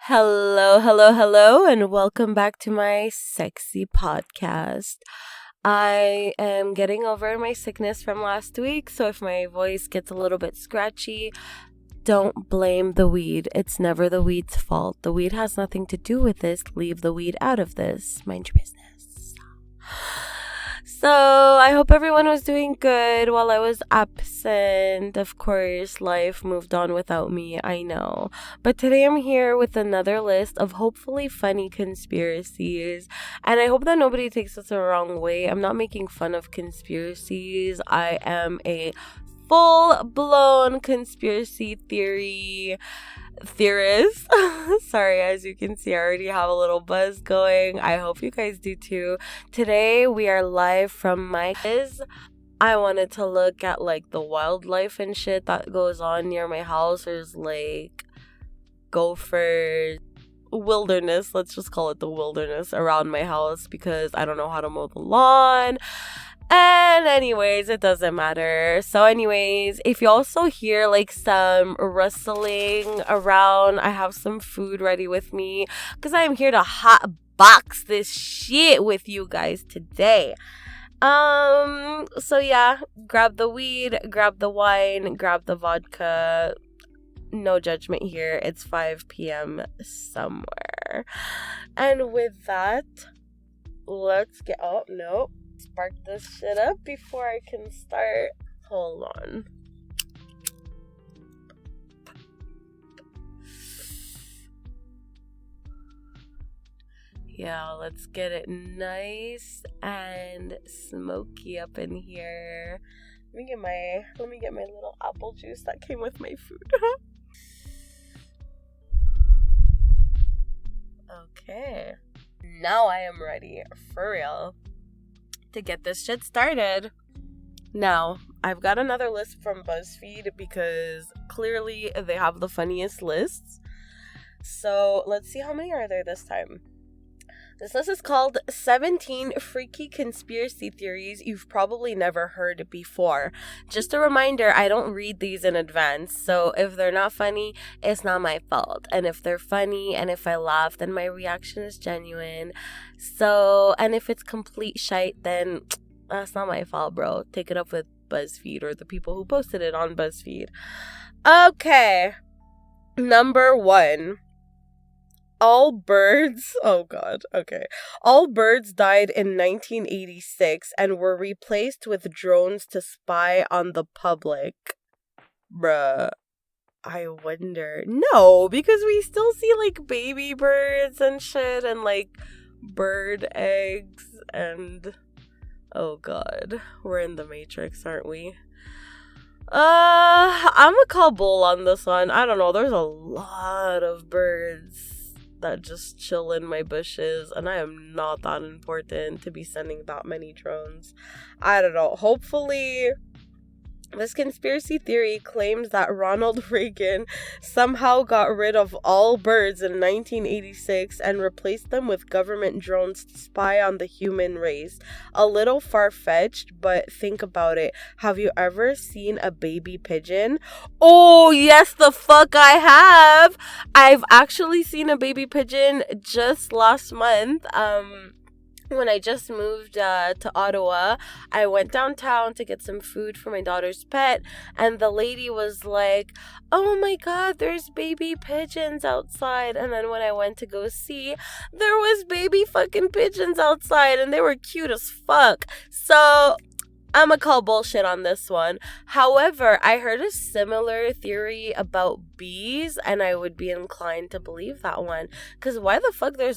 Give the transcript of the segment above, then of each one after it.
Hello, hello, hello, and welcome back to my sexy podcast. I am getting over my sickness from last week, so if my voice gets a little bit scratchy, don't blame the weed. It's never the weed's fault. The weed has nothing to do with this. Leave the weed out of this. Mind your business. So, I hope everyone was doing good while I was absent. Of course, life moved on without me, I know. But today I'm here with another list of hopefully funny conspiracies. And I hope that nobody takes this the wrong way. I'm not making fun of conspiracies. I am a full-blown conspiracy theorist. Sorry, as you can see, I already have a little buzz going. I hope you guys do too. Today we are live from my kids. I wanted to look at like the wildlife and shit that goes on near my house. There's like gophers, wilderness, let's just call it the wilderness around my house because I don't know how to mow the lawn. And anyways, it doesn't matter. So anyways, if you also hear like some rustling around, I have some food ready with me because I am here to hot box this shit with you guys today. So yeah, grab the weed, grab the wine, grab the vodka. No judgment here. It's 5 p.m. somewhere. And with that, let's get... Oh, no. Spark this shit up before I can start. Hold on. Yeah, let's get it nice and smoky up in here. Let me get my little apple juice that came with my food. Okay. Now I am ready for real to get this shit started. Now, I've got another list from BuzzFeed because clearly they have the funniest lists. So let's see how many are there this time. This list is called 17 Freaky Conspiracy Theories You've Probably Never Heard Before. Just a reminder, I don't read these in advance, so if they're not funny, it's not my fault. And if they're funny and if I laugh, then my reaction is genuine. So, and if it's complete shite, then that's not my fault, bro. Take it up with BuzzFeed or the people who posted it on BuzzFeed. Okay, number 1. All birds died in 1986 and were replaced with drones to spy on the public. Bruh, I wonder. No, because we still see like baby birds and shit and like bird eggs and oh god, we're in the Matrix, aren't we? I'm gonna call bull on this one. I don't know, there's a lot of birds that just chill in my bushes, and I am not that important to be sending that many drones. I don't know. Hopefully, this conspiracy theory claims that Ronald Reagan somehow got rid of all birds in 1986 and replaced them with government drones to spy on the human race. A little far-fetched, but think about it. Have you ever seen a baby pigeon? Oh, yes, the fuck I have! I've actually seen a baby pigeon just last month. When I just moved to Ottawa, I went downtown to get some food for my daughter's pet, and the lady was like, oh my god, there's baby pigeons outside. And then when I went to go see, there was baby fucking pigeons outside, and they were cute as fuck. So I'ma call bullshit on this one. However, I heard a similar theory about bees, and I would be inclined to believe that one. Because why the fuck there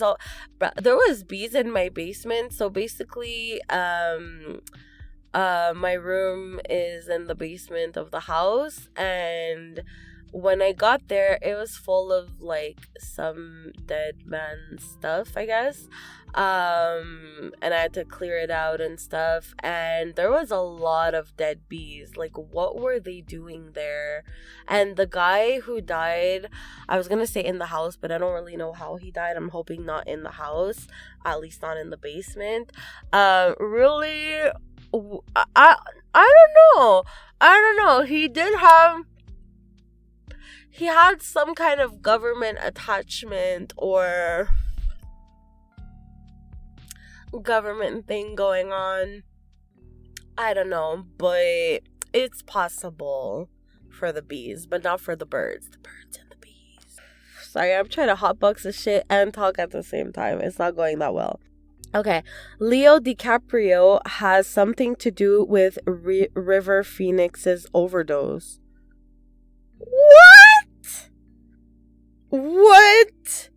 was bees in my basement. So basically, my room is in the basement of the house, and when I got there, it was full of like some dead man stuff, I guess. And I had to clear it out and stuff. And there was a lot of dead bees. Like, what were they doing there? And the guy who died, I was gonna say in the house, but I don't really know how he died. I'm hoping not in the house, at least not in the basement. Really, I don't know. He he had some kind of government attachment or government thing going on. I don't know, but it's possible for the bees, but not for the birds. The birds and the bees. Sorry, I'm trying to hotbox the shit and talk at the same time. It's not going that well. Okay, Leo DiCaprio has something to do with River Phoenix's overdose. What?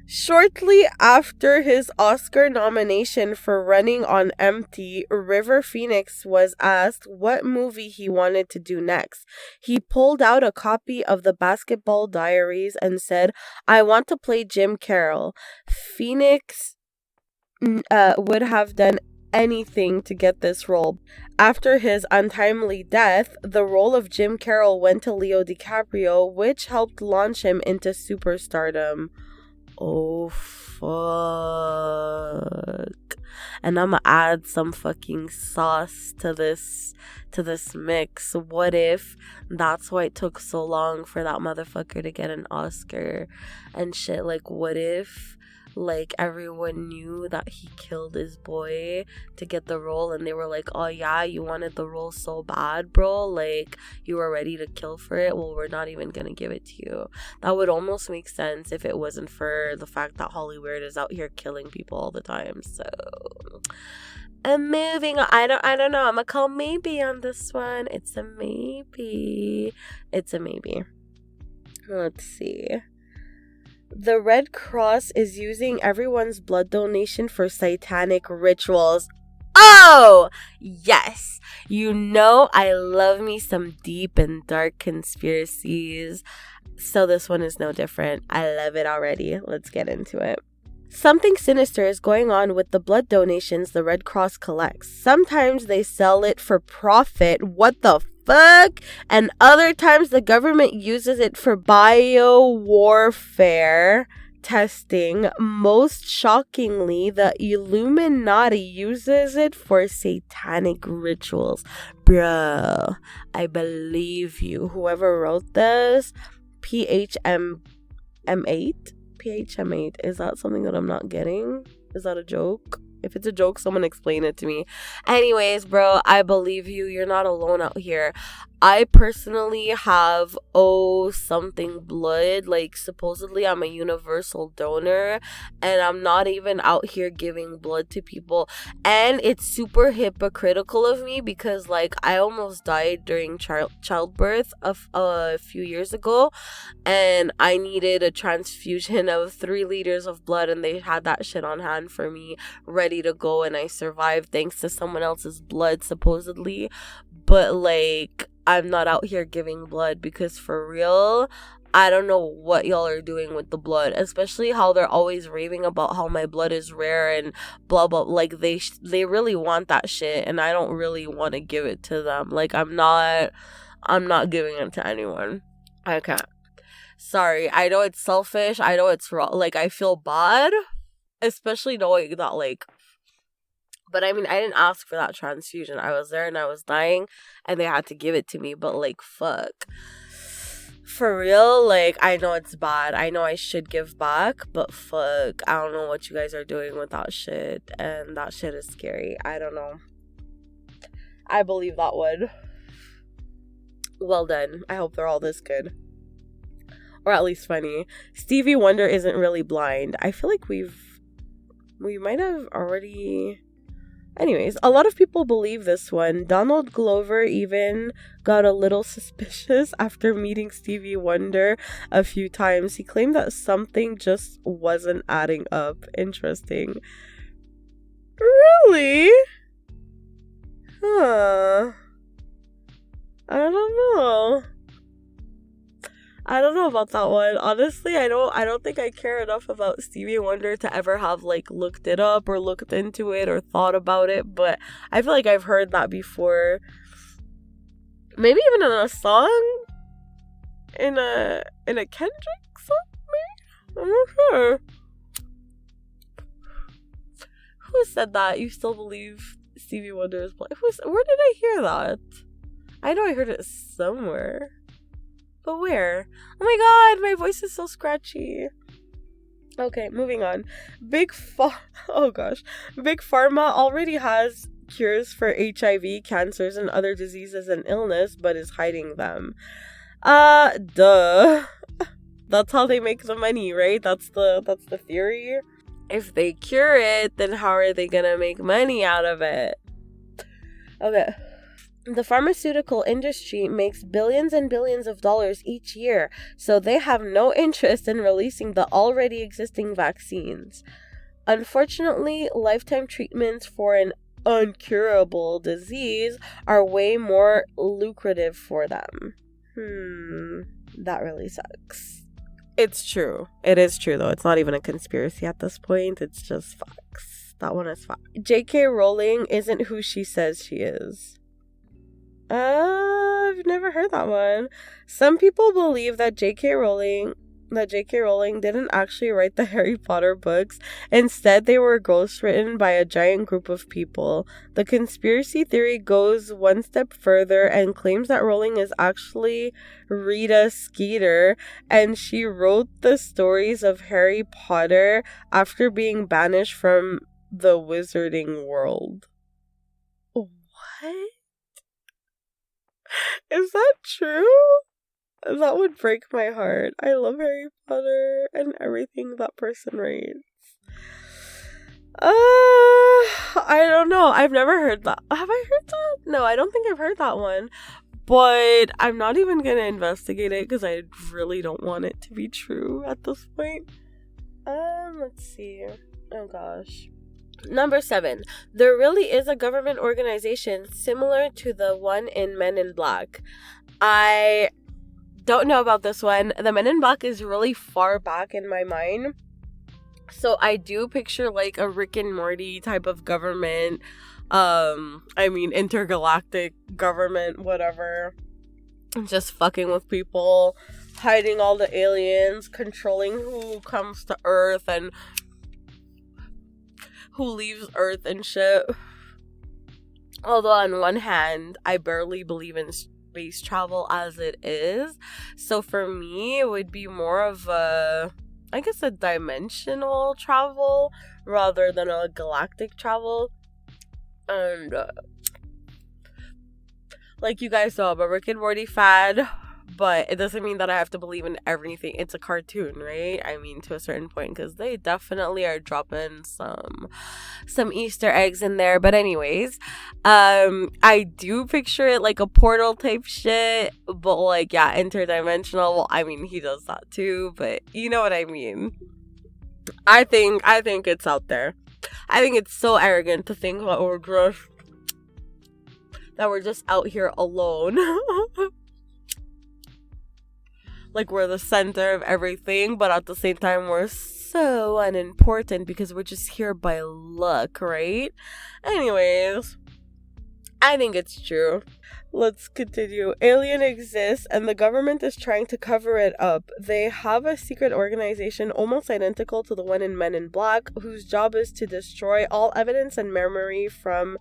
Shortly after his Oscar nomination for Running on Empty, River Phoenix was asked what movie he wanted to do next. He pulled out a copy of the Basketball Diaries and said, "I want to play Jim Carroll." Phoenix would have done anything to get this role. After his untimely death, the role of Jim Carroll went to Leo DiCaprio, which helped launch him into superstardom. Oh, fuck. And I'ma add some fucking sauce to this mix. What if that's why it took so long for that motherfucker to get an Oscar and shit? Like, what if like everyone knew that he killed his boy to get the role, and they were like, oh yeah, you wanted the role so bad, bro, like you were ready to kill for it, well, we're not even gonna give it to you. That would almost make sense if it wasn't for the fact that Hollywood is out here killing people all the time. So I'm moving on. I don't know, I'm gonna call maybe on this one. It's a maybe. Let's see. The Red Cross is using everyone's blood donation for satanic rituals. Oh, yes. You know I love me some deep and dark conspiracies. So this one is no different. I love it already. Let's get into it. Something sinister is going on with the blood donations the Red Cross collects. Sometimes they sell it for profit. What the fuck? And other times the government uses it for bio-warfare testing. Most shockingly, the Illuminati uses it for satanic rituals. Bro, I believe you. Whoever wrote this, PHM8? PHM8, is that something that I'm not getting? Is that a joke? If it's a joke, someone explain it to me. Anyways, bro, I believe you. You're not alone out here. I personally have something blood. Like, supposedly I'm a universal donor, and I'm not even out here giving blood to people. And it's super hypocritical of me because, like, I almost died during childbirth a few years ago, and I needed a transfusion of 3 liters of blood, and they had that shit on hand for me, ready to go, and I survived thanks to someone else's blood, supposedly. But, like, I'm not out here giving blood because, for real, I don't know what y'all are doing with the blood, especially how they're always raving about how my blood is rare and blah blah. Like, they really want that shit, and I don't really want to give it to them. Like, I'm not giving it to anyone. I can't. Sorry, I know it's selfish. I know it's wrong. Like, I feel bad, especially knowing that, like, but I mean, I didn't ask for that transfusion. I was there and I was dying and they had to give it to me. But, like, fuck. For real, like, I know it's bad. I know I should give back. But fuck, I don't know what you guys are doing with that shit. And that shit is scary. I don't know. I believe that would. Well done. I hope they're all this good. Or at least funny. Stevie Wonder isn't really blind. I feel like we might have already... Anyways, a lot of people believe this one. Donald Glover even got a little suspicious after meeting Stevie Wonder a few times. He claimed that something just wasn't adding up. Interesting. Really? Huh. I don't know. I don't know about that one. Honestly, I don't think I care enough about Stevie Wonder to ever have, like, looked it up or looked into it or thought about it, but I feel like I've heard that before. Maybe even in a song? In a Kendrick song, maybe? I'm not sure. Who said that? You still believe Stevie Wonder is blind? Where did I hear that? I know I heard it somewhere. But where? Oh my god, my voice is so scratchy. Okay, moving on. Oh gosh. Big Pharma already has cures for HIV, cancers, and other diseases and illness, but is hiding them. Duh. That's how they make the money, right? That's the theory. If they cure it, then how are they gonna make money out of it? Okay. The pharmaceutical industry makes billions and billions of dollars each year, so they have no interest in releasing the already existing vaccines. Unfortunately, lifetime treatments for an uncurable disease are way more lucrative for them. That really sucks. It's true. It is true, though. It's not even a conspiracy at this point. It's just facts. That one is fact. J.K. Rowling isn't who she says she is. I've never heard that one. Some people believe that J.K. Rowling didn't actually write the Harry Potter books. Instead, they were ghostwritten by a giant group of people. The conspiracy theory goes one step further and claims that Rowling is actually Rita Skeeter, and she wrote the stories of Harry Potter after being banished from the wizarding world. What? Is that true? That would break my heart. I love Harry Potter and everything that person writes. I don't know. I've never heard that. Have I heard that? No, I don't think I've heard that one. But I'm not even gonna investigate it because I really don't want it to be true at this point. Let's see. Oh gosh. Number 7. There really is a government organization similar to the one in Men in Black. I don't know about this one. The Men in Black is really far back in my mind. So I do picture like a Rick and Morty type of government. Intergalactic government, whatever. Just fucking with people, hiding all the aliens, controlling who comes to Earth and who leaves Earth and shit. Although on one hand, I barely believe in space travel as it is. So for me, it would be more of a dimensional travel rather than a galactic travel. And like you guys know, I'm a Rick and Morty fan, but it doesn't mean that I have to believe in everything. It's a cartoon, right? I mean, to a certain point, because they definitely are dropping some Easter eggs in there. But anyways, I do picture it like a portal type shit, but like, yeah, interdimensional. Well, I mean, he does that too, but you know what I mean. I think it's out there. I think it's so arrogant to think that we're just out here alone. Like we're the center of everything, but at the same time we're so unimportant because we're just here by luck, right? Anyways, I think it's true. Let's continue. Alien exists and the government is trying to cover it up. They have a secret organization almost identical to the one in Men in Black, whose job is to destroy all evidence and memory from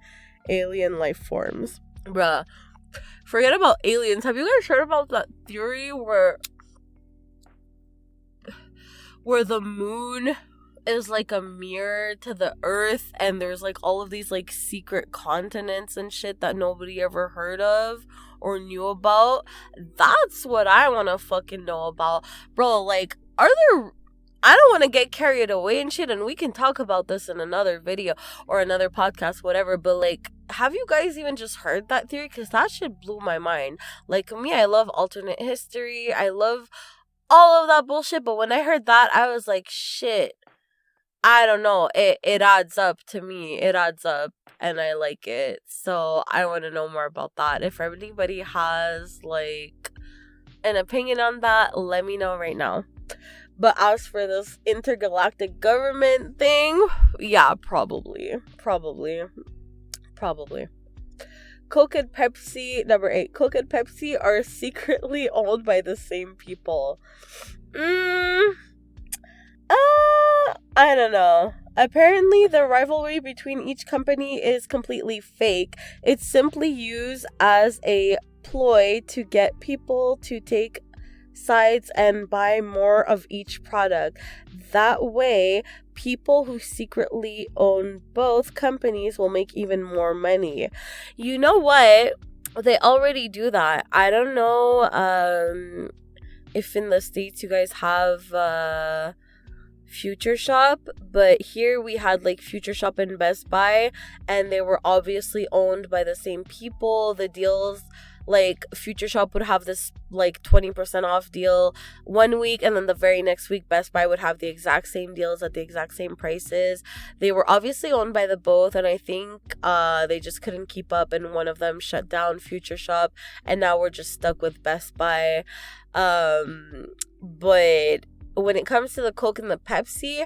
alien life forms. Bruh, forget about aliens. Have you guys heard about that theory where the moon is like a mirror to the earth and there's like all of these like secret continents and shit that nobody ever heard of or knew about? That's what I want to fucking know about. Bro, like, I don't want to get carried away and shit, and we can talk about this in another video or another podcast, whatever, but like, have you guys even just heard that theory? Because that shit blew my mind. Like, me, I love alternate history, I love all of that bullshit, but when I heard that, I was like, shit, I don't know, it adds up to me, it adds up, and I like it, so I want to know more about that. If anybody has, like, an opinion on that, let me know right now. But as for this intergalactic government thing, yeah, probably. Coke and Pepsi, number 8. Coke and Pepsi are secretly owned by the same people. I don't know. Apparently, the rivalry between each company is completely fake. It's simply used as a ploy to get people to take sides and buy more of each product. That way, people who secretly own both companies will make even more money. You know what? They already do that. I don't know if in the States you guys have Future Shop, but here we had like Future Shop and Best Buy, and they were obviously owned by the same people. The deals, like Future Shop would have this like 20% off deal one week, and then the very next week Best Buy would have the exact same deals at the exact same prices. They were obviously owned by the both, and I think they just couldn't keep up, and one of them shut down Future Shop, and now we're just stuck with Best Buy. But when it comes to the Coke and the Pepsi,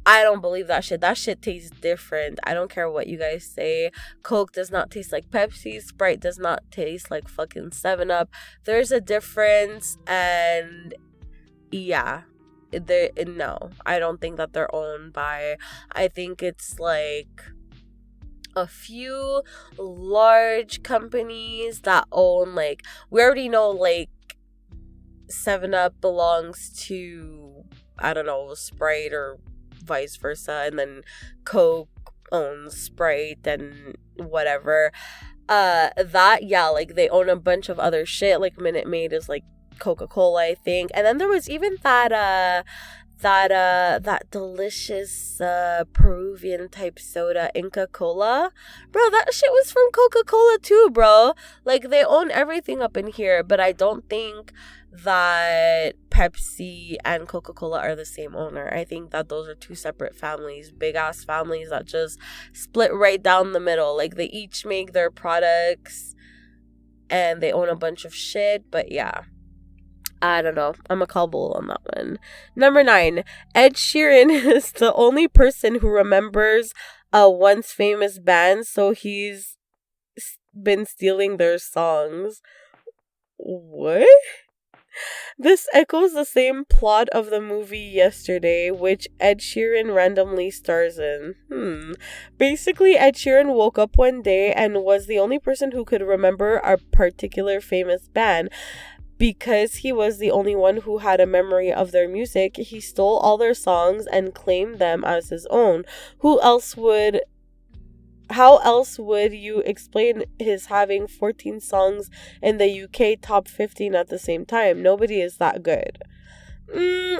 I don't believe that shit. That shit tastes different. I don't care what you guys say. Coke does not taste like Pepsi. Sprite does not taste like fucking 7-Up. There's a difference, and yeah. No, I don't think that they're owned by... I think it's like a few large companies that own, like... We already know, like, 7-Up belongs to, I don't know, Sprite or vice versa, and then Coke owns Sprite and whatever. That, yeah, like they own a bunch of other shit. Like Minute Maid is like Coca-Cola, I think. And then there was even that delicious Peruvian type soda, Inca Cola. Bro, that shit was from Coca-Cola too, bro. Like, they own everything up in here, but I don't think that Pepsi and Coca-Cola are the same owner. I think that those are two separate families, big ass families that just split right down the middle. Like, they each make their products and they own a bunch of shit, but yeah. I don't know. I'm a call bull on that one. Number 9. Ed Sheeran is the only person who remembers a once famous band, so he's been stealing their songs. What? This echoes the same plot of the movie Yesterday, which Ed Sheeran randomly stars in. Basically, Ed Sheeran woke up one day and was the only person who could remember a particular famous band. Because he was the only one who had a memory of their music, he stole all their songs and claimed them as his own. How else would you explain his having 14 songs in the UK top 15 at the same time? Nobody is that good.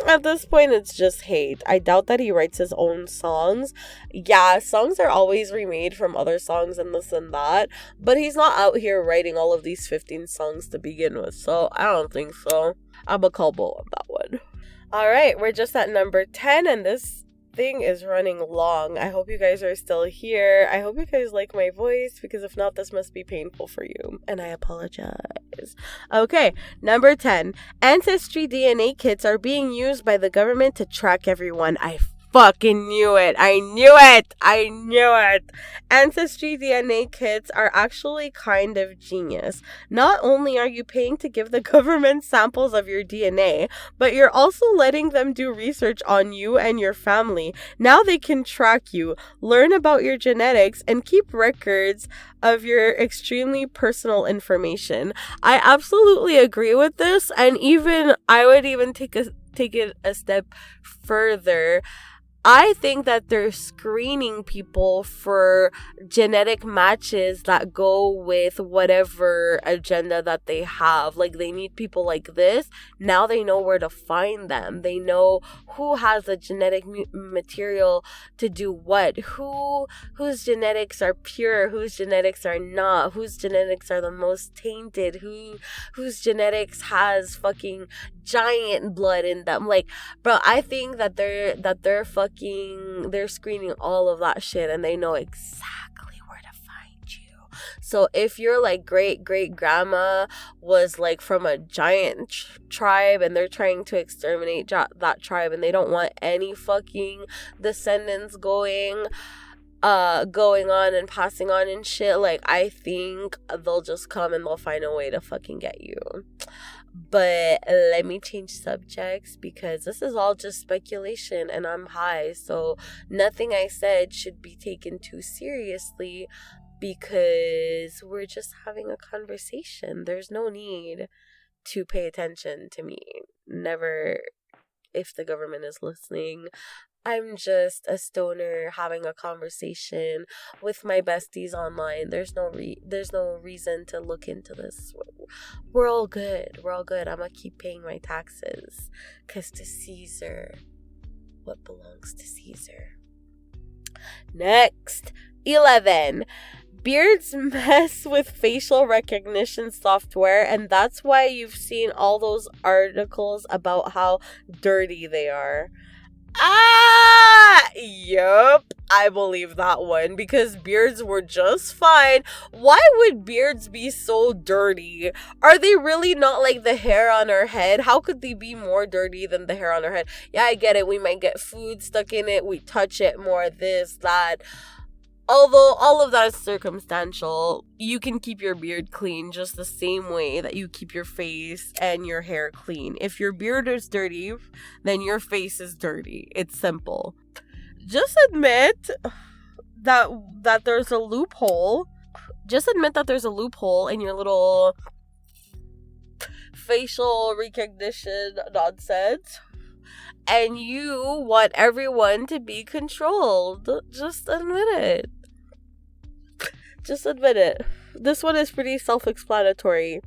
At this point, it's just hate. I doubt that he writes his own songs. Yeah, songs are always remade from other songs and this and that, but he's not out here writing all of these 15 songs to begin with, so I don't think so. I'm a call bull on that one. Alright, we're just at number 10, and this thing is running long. I hope you guys are still here. I hope you guys like my voice, because if not, this must be painful for you, and I apologize. Okay, number 10. Ancestry DNA kits are being used by the government to track everyone. I fucking knew it. I knew it. Ancestry DNA kits are actually kind of genius. Not only are you paying to give the government samples of your DNA, but you're also letting them do research on you and your family. Now they can track you, learn about your genetics, and keep records of your extremely personal information. I absolutely agree with this, and I would even take it a step further. I think that they're screening people for genetic matches that go with whatever agenda that they have. Like, they need people like this. Now they know where to find them. They know who has the genetic material to do what. Whose genetics are pure, whose genetics are not, whose genetics are the most tainted, whose genetics has fucking giant blood in them. Like, bro, I think that they're screening all of that shit, and they know exactly where to find you. So if your like great grandma was like from a giant tribe and they're trying to exterminate that tribe, and they don't want any fucking descendants going on and passing on and shit, like, I think they'll just come and they'll find a way to fucking get you. But let me change subjects, because this is all just speculation and I'm high, so nothing I said should be taken too seriously, because we're just having a conversation. There's no need to pay attention to me. Never, if the government is listening. I'm just a stoner having a conversation with my besties online. There's no reason to look into this. We're all good. I'm gonna keep paying my taxes. 'Cause to Caesar, what belongs to Caesar. Next, 11. Beards mess with facial recognition software, and that's why you've seen all those articles about how dirty they are. Yup, I believe that one, because beards were just fine. Why would beards be so dirty? Are they really not like the hair on our head? How could they be more dirty than the hair on our head? Yeah, I get it. We might get food stuck in it. We touch it more, this, that. Although all of that is circumstantial, you can keep your beard clean just the same way that you keep your face and your hair clean. If your beard is dirty, then your face is dirty. It's simple. Just admit that there's a loophole. Just admit that there's a loophole in your little facial recognition nonsense. And you want everyone to be controlled. Just admit it. Just admit it. This one is pretty self-explanatory.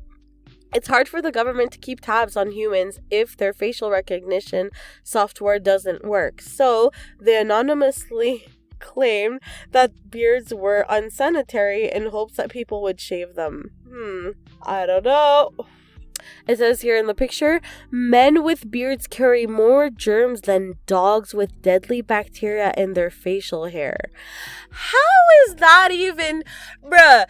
It's hard for the government to keep tabs on humans if their facial recognition software doesn't work. So, they anonymously claimed that beards were unsanitary in hopes that people would shave them. I don't know. It says here in the picture, men with beards carry more germs than dogs with deadly bacteria in their facial hair. How is that even, bruh?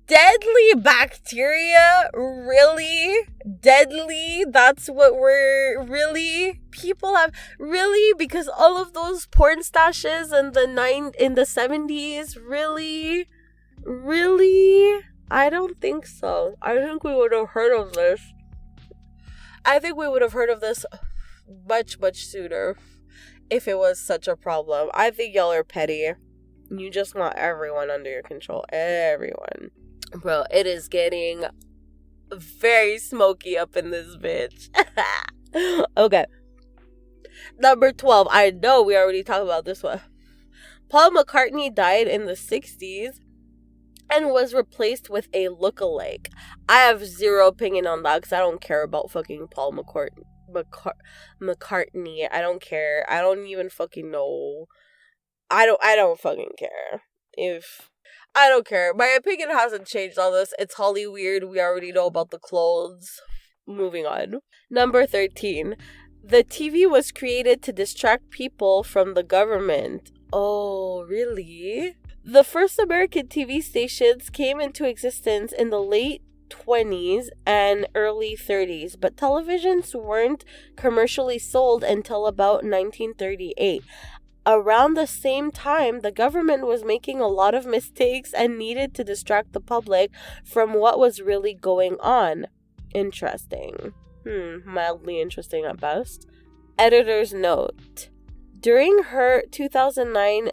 Deadly bacteria? Really? Deadly? That's what we're, really? People have, really? Because all of those porn stashes in the 70s? Really? Really? I don't think so. I think we would have heard of this. I think we would have heard of this much, much sooner if it was such a problem. I think y'all are petty. You just want everyone under your control. Everyone. Bro, it is getting very smoky up in this bitch. Okay. Number 12. I know we already talked about this one. Paul McCartney died in the 60s. And was replaced with a lookalike. I have zero opinion on that because I don't care about fucking Paul McCartney. I don't care. I don't even fucking know. I don't fucking care. I don't care. My opinion hasn't changed on this. It's Hollyweird. We already know about the clothes. Moving on. Number 13. The TV was created to distract people from the government. Oh, really? The first American TV stations came into existence in the late 20s and early 30s, but televisions weren't commercially sold until about 1938. Around the same time, the government was making a lot of mistakes and needed to distract the public from what was really going on. Interesting. Mildly interesting at best. Editor's note. During her 2009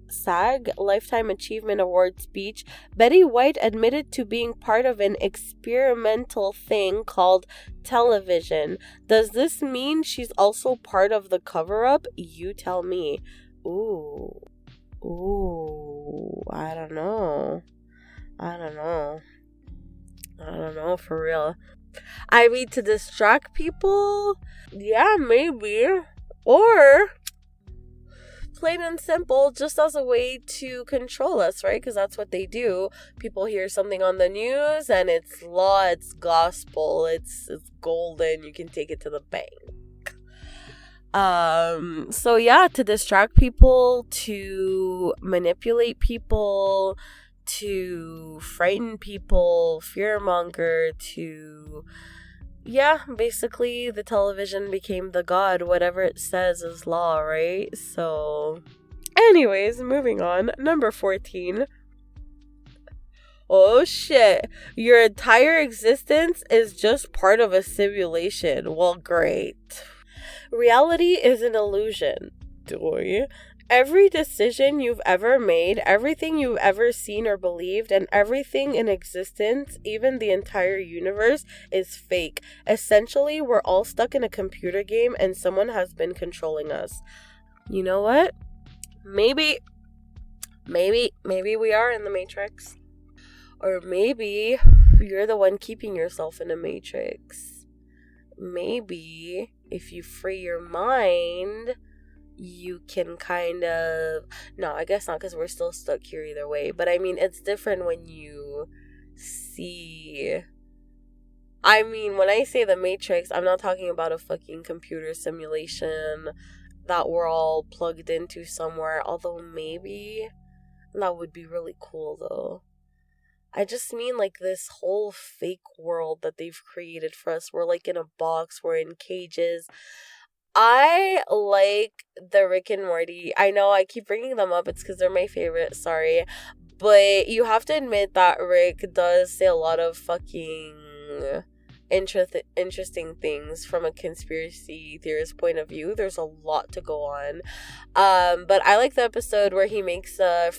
SAG Lifetime Achievement Award speech, Betty White admitted to being part of an experimental thing called television. Does this mean she's also part of the cover-up? You tell me. Ooh, I don't know, for real. I mean, to distract people? Yeah, maybe. Or plain and simple, just as a way to control us, right? Because that's what they do. People hear something on the news and it's law, it's gospel, it's golden. You can take it to the bank. So yeah, to distract people, to manipulate people, to frighten people, fearmonger, to... Yeah, basically the television became the god. Whatever it says is law, right? So, anyways, moving on. Number 14. Oh shit. Your entire existence is just part of a simulation. Well, great. Reality is an illusion. Doy. Every decision you've ever made, everything you've ever seen or believed, and everything in existence, even the entire universe, is fake. Essentially, we're all stuck in a computer game and someone has been controlling us. You know what? Maybe we are in the Matrix. Or maybe you're the one keeping yourself in a matrix. Maybe if you free your mind, you can kind of... No, I guess not, because we're still stuck here either way. But I mean, it's different when you see... I mean, when I say the Matrix, I'm not talking about a fucking computer simulation that we're all plugged into somewhere. Although maybe that would be really cool, though. I just mean like this whole fake world that they've created for us. We're like in a box, we're in cages. I like the Rick and Morty. I know I keep bringing them up. It's because they're my favorite. Sorry. But you have to admit that Rick does say a lot of fucking interesting things from a conspiracy theorist point of view. There's a lot to go on. But I like the episode where he makes a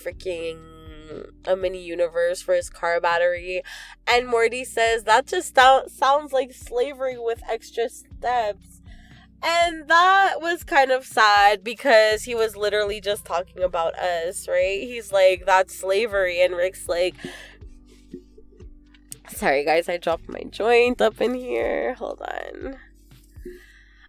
mini universe for his car battery, and Morty says that just sounds like slavery with extra steps. And that was kind of sad because he was literally just talking about us, right? He's like, that's slavery, and Rick's like, sorry guys, I dropped my joint up in here, hold on.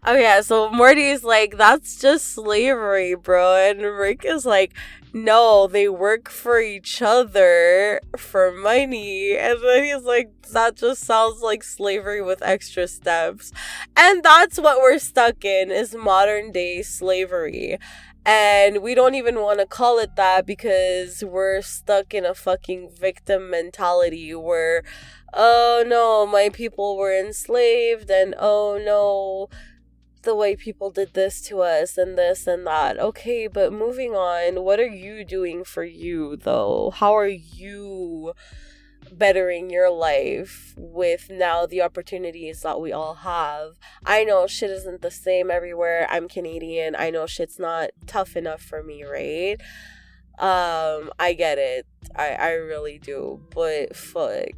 Oh yeah, so Morty's like, that's just slavery, bro. And Rick is like, no, they work for each other for money. And then he's like, that just sounds like slavery with extra steps. And that's what we're stuck in, is modern day slavery. And we don't even want to call it that because we're stuck in a fucking victim mentality where, oh no, my people were enslaved, and oh no, the way people did this to us and this and that. Okay, but moving on, what are you doing for you though? How are you bettering your life with now the opportunities that we all have? I know shit isn't the same everywhere. I'm Canadian. I know shit's not tough enough for me, right? I get it. I really do. But fuck.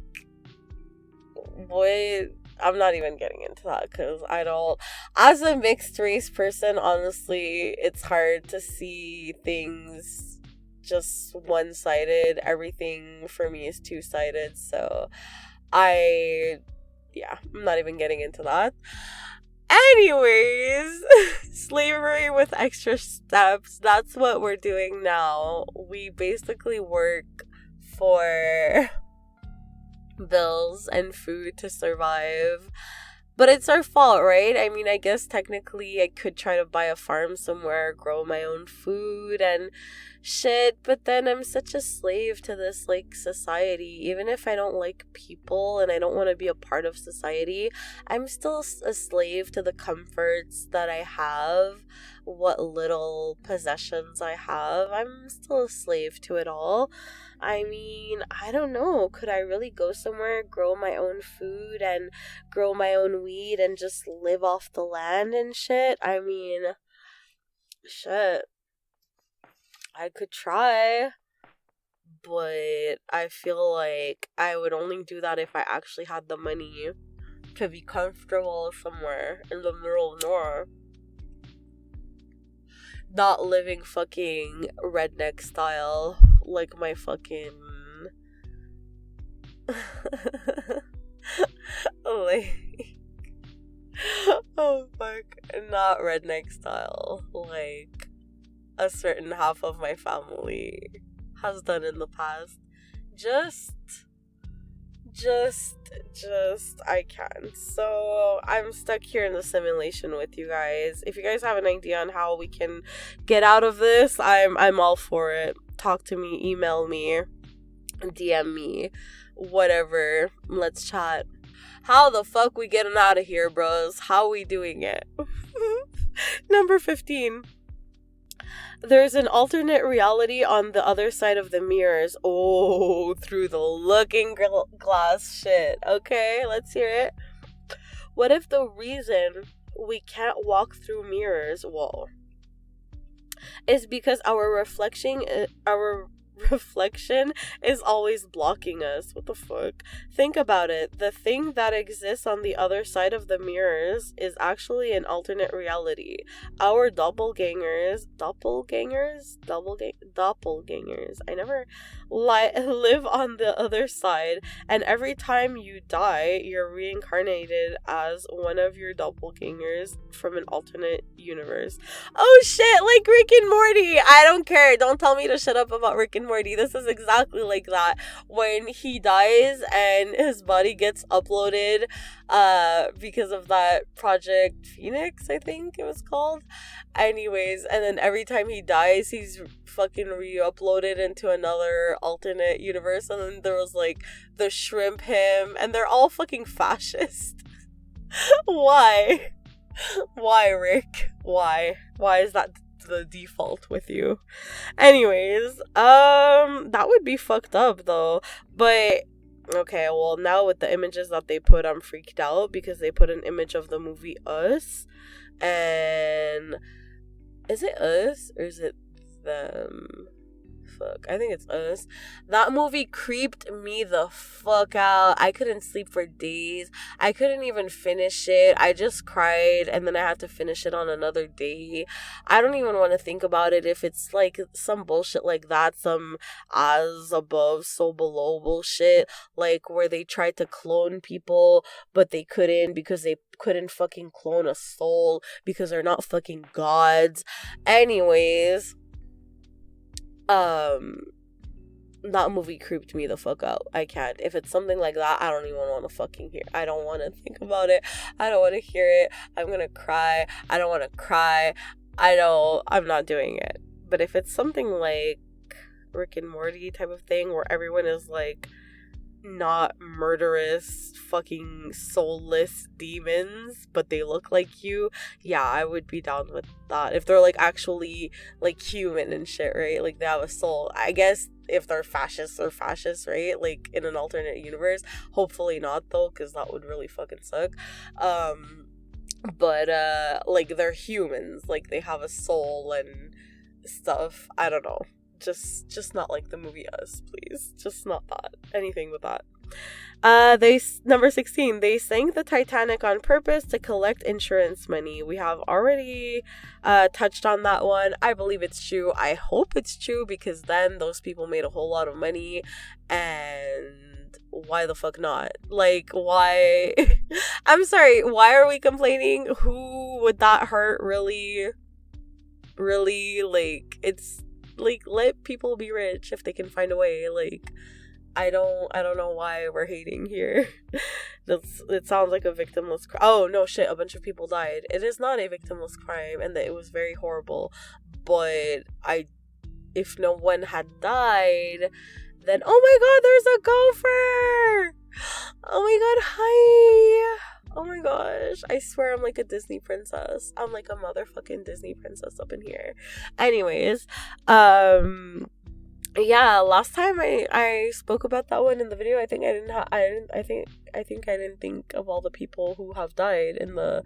What? I'm not even getting into that because I don't... As a mixed race person, honestly, it's hard to see things just one-sided. Everything for me is two-sided. So I'm not even getting into that. Anyways, slavery with extra steps. That's what we're doing now. We basically work for bills and food to survive, but it's our fault, right? I mean, I guess technically I could try to buy a farm somewhere, grow my own food and shit, but then I'm such a slave to this like society. Even if I don't like people and I don't want to be a part of society, I'm still a slave to the comforts that I have, what little possessions I have. I'm still a slave to it all. I mean, I don't know. Could I really go somewhere, grow my own food and grow my own weed and just live off the land and shit? I mean, shit. I could try, but I feel like I would only do that if I actually had the money to be comfortable somewhere in the middle of nowhere. Not living fucking redneck style like my fucking like, oh fuck, not redneck style like a certain half of my family has done in the past. Just I can't. So I'm stuck here in the simulation with you guys. If you guys have an idea on how we can get out of this, I'm all for it. Talk to me, email me, DM me, whatever. Let's chat. How the fuck we getting out of here, bros? How we doing it? Number 15. There's an alternate reality on the other side of the mirrors. Oh, through the looking glass shit. Okay, let's hear it. What if the reason we can't walk through mirrors, is because our reflection is always blocking us. What the fuck? Think about it. The thing that exists on the other side of the mirrors is actually an alternate reality. Our doppelgangers, I never live on the other side, and every time you die, you're reincarnated as one of your doppelgangers from an alternate universe. Oh shit, like Rick and Morty. I don't care. Don't tell me to shut up about Rick and Morty. This is exactly like that. When he dies and his body gets uploaded because of that Project Phoenix, I think it was called. Anyways, and then every time he dies, he's fucking re-uploaded into another alternate universe. And then there was like the shrimp him, and they're all fucking fascist. Why? Why, Rick? Why is that the default with you? Anyways, that would be fucked up though. But okay, well, now with the images that they put, I'm freaked out because they put an image of the movie Us, and is it Us or is it them? Fuck, I think it's Us. That movie creeped me the fuck out. I couldn't sleep for days. I couldn't even finish it. I just cried, and then I had to finish it on another day. I don't even want to think about it if it's like some bullshit like that, some as above, so below bullshit, like where they tried to clone people, but they couldn't because they couldn't fucking clone a soul because they're not fucking gods. Anyways, that movie creeped me the fuck out. I can't. If it's something like that, I don't even want to fucking hear. I don't want to think about it. I don't want to hear it. I'm gonna cry. I don't want to cry. I'm not doing it. But if it's something like Rick and Morty type of thing where everyone is like not murderous fucking soulless demons, but they look like you, yeah, I would be down with that. If they're like actually like human and shit, right? Like they have a soul. I guess if they're fascists, right? Like in an alternate universe. Hopefully not though, because that would really fucking suck. But like they're humans, like they have a soul and stuff. I don't know. Just not like the movie Us, please. Just not that. Anything with that. Number 16, they sank the Titanic on purpose to collect insurance money. We have already touched on that one. I believe it's true. I hope it's true, because then those people made a whole lot of money, and why the fuck not? Like, why? I'm sorry, why are we complaining? Who would that hurt really? Like, it's like, let people be rich if they can find a way. Like, I don't know why we're hating here. It sounds like a victimless crime. Oh no, shit, a bunch of people died. It is not a victimless crime, and that it was very horrible. But if no one had died, then oh my god, there's a gopher! Oh my god, hi! Oh my gosh, I swear I'm like a Disney princess. I'm like a motherfucking Disney princess up in here. Anyways, yeah, last time I spoke about that one in the video, I think I didn't think of all the people who have died in the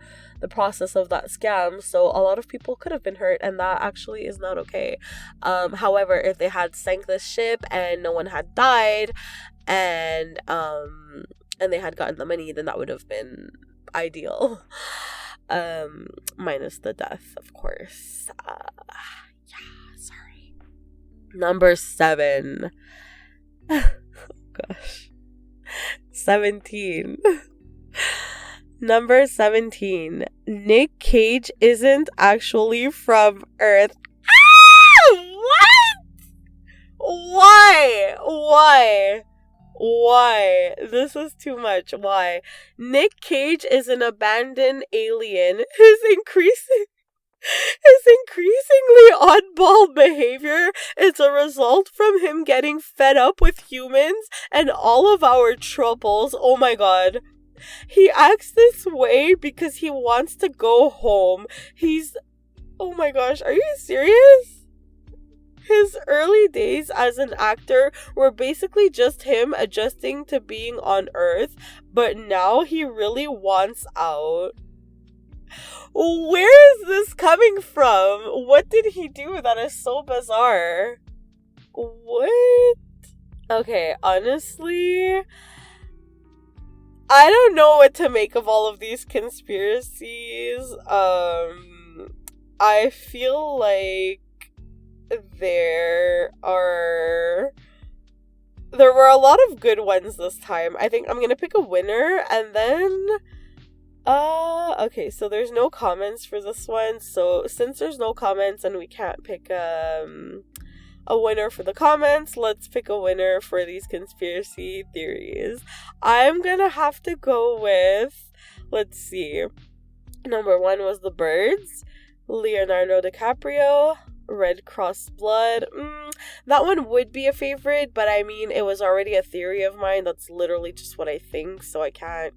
process of that scam. So a lot of people could have been hurt, and that actually is not okay. However, if they had sank the ship and no one had died, and they had gotten the money, then that would have been ideal. Minus the death, of course. Yeah, sorry. Number 7. Gosh. 17. Number 17. Nick Cage isn't actually from Earth. What? Why? This is too much. Why? Nick Cage is an abandoned alien who's increasingly oddball behavior is a result from him getting fed up with humans and all of our troubles. Oh my god. He acts this way because he wants to go home. Oh my gosh, are you serious? His early days as an actor were basically just him adjusting to being on Earth, but now he really wants out. Where is this coming from? What did he do that is so bizarre? What? Okay, honestly, I don't know what to make of all of these conspiracies. I feel like there were a lot of good ones this time. I think I'm gonna pick a winner, and then okay, so there's no comments for this one. So since there's no comments and we can't pick a winner for the comments, let's pick a winner for these conspiracy theories. I'm gonna have to go with, let's see, number 1 was the birds, Leonardo DiCaprio, Red Cross blood. That one would be a favorite, but I mean, it was already a theory of mine. That's literally just what I think, so I can't.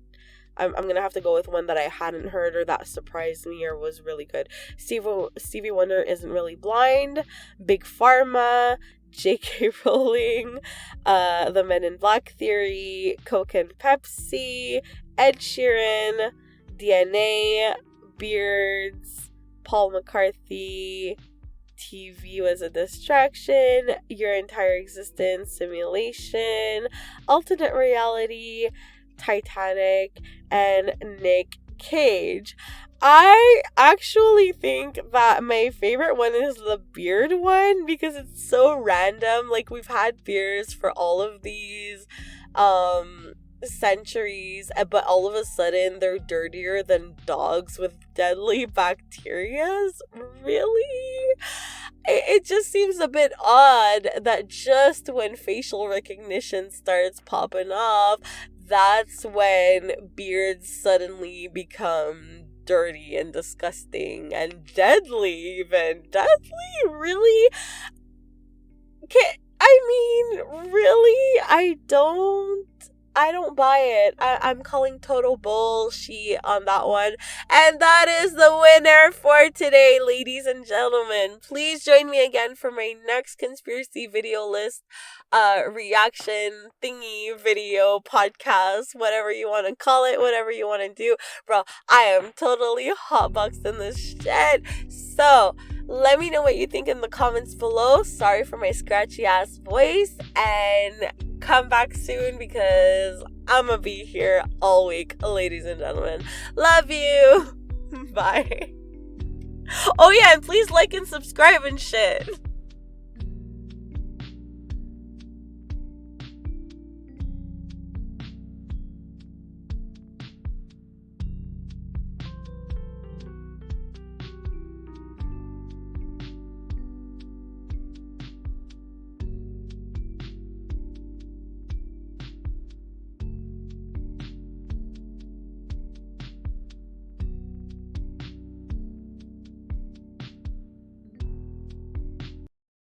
I'm gonna have to go with one that I hadn't heard or that surprised me or was really good. Stevie Wonder isn't really blind. Big Pharma, J.K. Rowling, the Men in Black theory, Coke and Pepsi, Ed Sheeran, DNA, beards, Paul McCarthy, TV was a distraction, your entire existence, simulation, alternate reality, Titanic, and Nick Cage. I actually think that my favorite one is the beard one because it's so random. Like, we've had beards for all of these centuries, but all of a sudden they're dirtier than dogs with deadly bacterias. Really? It just seems a bit odd that just when facial recognition starts popping off, that's when beards suddenly become dirty and disgusting and deadly even. Deadly? Really? Really? I don't buy it. I'm calling total bullshit on that one. And that is the winner for today, ladies and gentlemen. Please join me again for my next conspiracy video list, reaction thingy video podcast, whatever you want to call it, whatever you want to do. Bro, I am totally hotboxed in this shit. So let me know what you think in the comments below. Sorry for my scratchy ass voice, and come back soon because I'm gonna be here all week, ladies and gentlemen. Love you. Bye. Oh yeah, and please like and subscribe and shit.